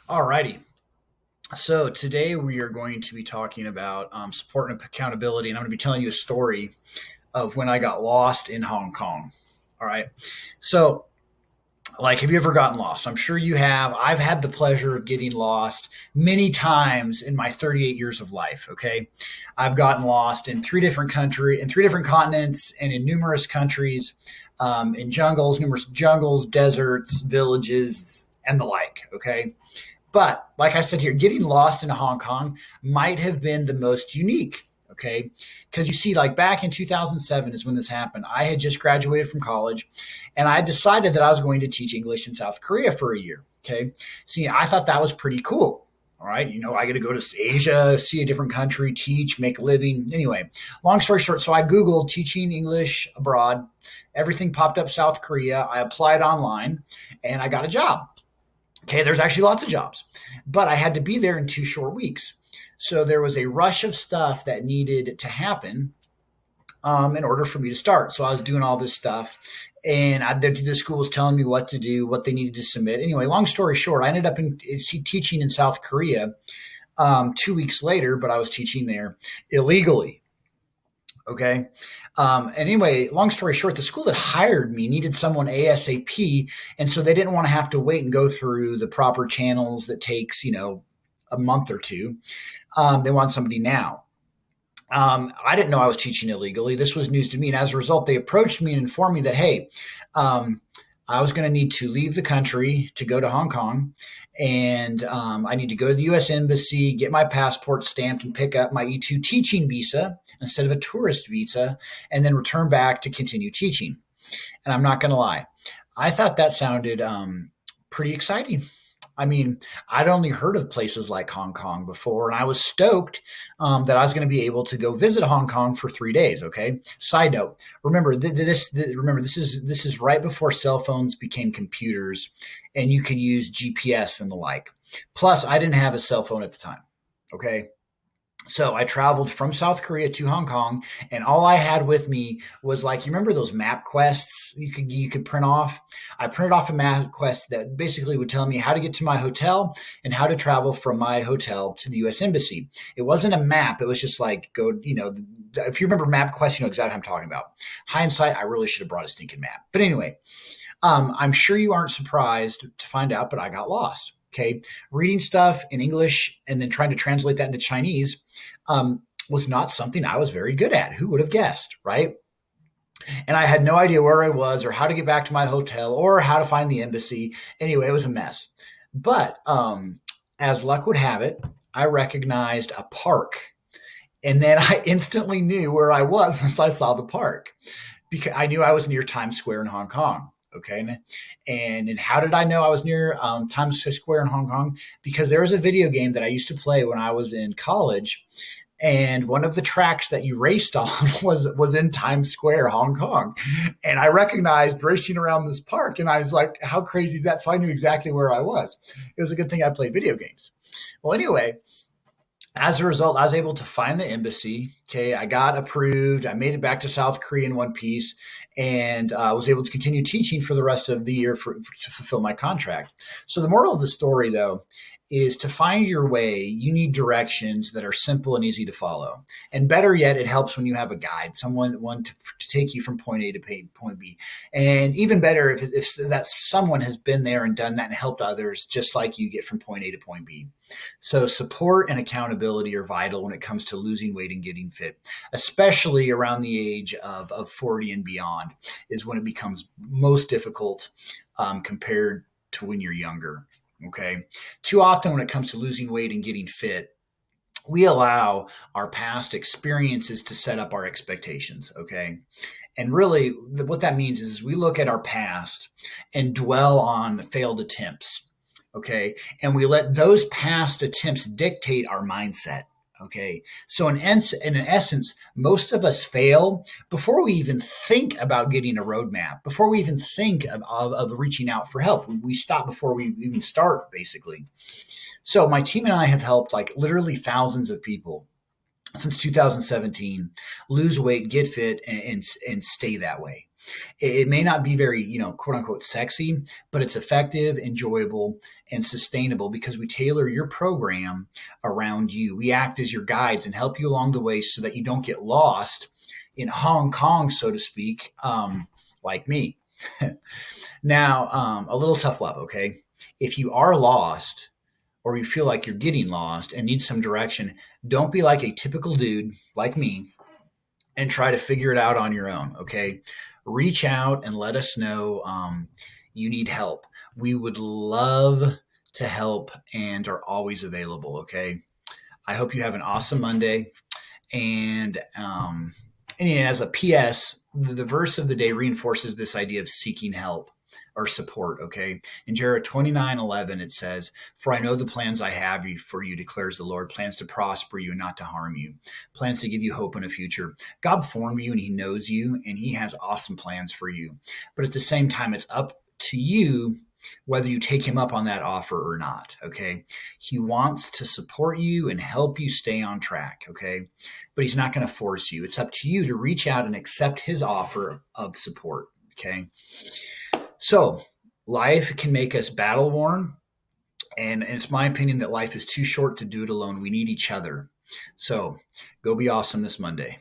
Alrighty. So today we are going to be talking about support and accountability, and I'm going to be telling you a story of when I got lost in Hong Kong. All right. So, have you ever gotten lost? I'm sure you have. I've had the pleasure of getting lost many times in my 38 years of life. Okay. I've gotten lost in three different continents, and in numerous countries, in numerous jungles, deserts, villages, and the like. Okay. But like I said here, getting lost in Hong Kong might have been the most unique. Okay. Because you see, like back in 2007 is when this happened. I had just graduated from college and I decided that I was going to teach English in South Korea for a year. Okay. See, I thought that was pretty cool. All right. I get to go to Asia, see a different country, teach, make a living. Anyway, long story short, so I Googled teaching English abroad. Everything popped up South Korea. I applied online and I got a job. Okay, there's actually lots of jobs, but I had to be there in 2 short weeks. So there was a rush of stuff that needed to happen in order for me to start. So I was doing all this stuff, and the school was telling me what to do, what they needed to submit. Anyway, long story short, I ended up teaching in South Korea 2 weeks later, but I was teaching there illegally. Okay. And anyway, long story short, the school that hired me needed someone ASAP. And so they didn't want to have to wait and go through the proper channels that takes, a month or two. They want somebody now. I didn't know I was teaching illegally. This was news to me. And as a result, they approached me and informed me that, hey, I was going to need to leave the country to go to Hong Kong. And I need to go to the U.S. Embassy, get my passport stamped, and pick up my E2 teaching visa instead of a tourist visa, and then return back to continue teaching. And I'm not going to lie, I thought that sounded pretty exciting. I mean, I'd only heard of places like Hong Kong before, and I was stoked that I was going to be able to go visit Hong Kong for 3 days. Okay. Side note: remember this is right before cell phones became computers, and you could use GPS and the like. Plus, I didn't have a cell phone at the time. Okay. So I traveled from South Korea to Hong Kong, and all I had with me was, like, you remember those map quests you could print off. I printed off a map quest that basically would tell me how to get to my hotel and how to travel from my hotel to the U.S. Embassy. It wasn't a map; it was just like go. If you remember map quests, you know exactly what I'm talking about. Hindsight, I really should have brought a stinking map. But anyway, I'm sure you aren't surprised to find out, but I got lost. Okay. Reading stuff in English and then trying to translate that into Chinese was not something I was very good at. Who would have guessed? Right. And I had no idea where I was or how to get back to my hotel or how to find the embassy. Anyway, it was a mess. But as luck would have it, I recognized a park. And then I instantly knew where I was once I saw the park because I knew I was near Times Square in Hong Kong. Okay. And how did I know I was near Times Square in Hong Kong? Because there was a video game that I used to play when I was in college. And one of the tracks that you raced on was in Times Square, Hong Kong. And I recognized racing around this park. And I was like, how crazy is that? So I knew exactly where I was. It was a good thing I played video games. Well, anyway, as a result, I was able to find the embassy. Okay, I got approved. I made it back to South Korea in one piece, and was able to continue teaching for the rest of the year to fulfill my contract. So the moral of the story, though, is to find your way, you need directions that are simple and easy to follow. And better yet, it helps when you have a guide, someone one to take you from point A to point B. And even better if that someone has been there and done that and helped others just like you get from point A to point B. So support and accountability are vital when it comes to losing weight and getting fit, especially around the age of 40 and beyond is when it becomes most difficult compared to when you're younger. Okay. Too often when it comes to losing weight and getting fit, we allow our past experiences to set up our expectations. Okay. And really, what that means is we look at our past and dwell on failed attempts. Okay. And we let those past attempts dictate our mindset. Okay. So in essence, most of us fail before we even think about getting a roadmap, before we even think of reaching out for help. We stop before we even start, basically. So my team and I have helped like literally thousands of people since 2017 lose weight, get fit, and stay that way. It may not be very, quote unquote sexy, but it's effective, enjoyable, and sustainable because we tailor your program around you. We act as your guides and help you along the way so that you don't get lost in Hong Kong, so to speak, like me. Now, a little tough love, okay? If you are lost or you feel like you're getting lost and need some direction, don't be like a typical dude like me and try to figure it out on your own. Okay. Reach out and let us know you need help. We would love to help and are always available. Okay. I hope you have an awesome Monday. And as a PS, the verse of the day reinforces this idea of seeking help or support. Okay. In Jeremiah 29:11, it says, "For I know the plans I have for you, declares the Lord, plans to prosper you and not to harm you, plans to give you hope in a future." God formed you and he knows you and he has awesome plans for you. But at the same time, it's up to you whether you take him up on that offer or not. Okay. He wants to support you and help you stay on track. Okay. But he's not going to force you. It's up to you to reach out and accept his offer of support. Okay. So life can make us battle worn. And it's my opinion that life is too short to do it alone. We need each other. So go be awesome this Monday.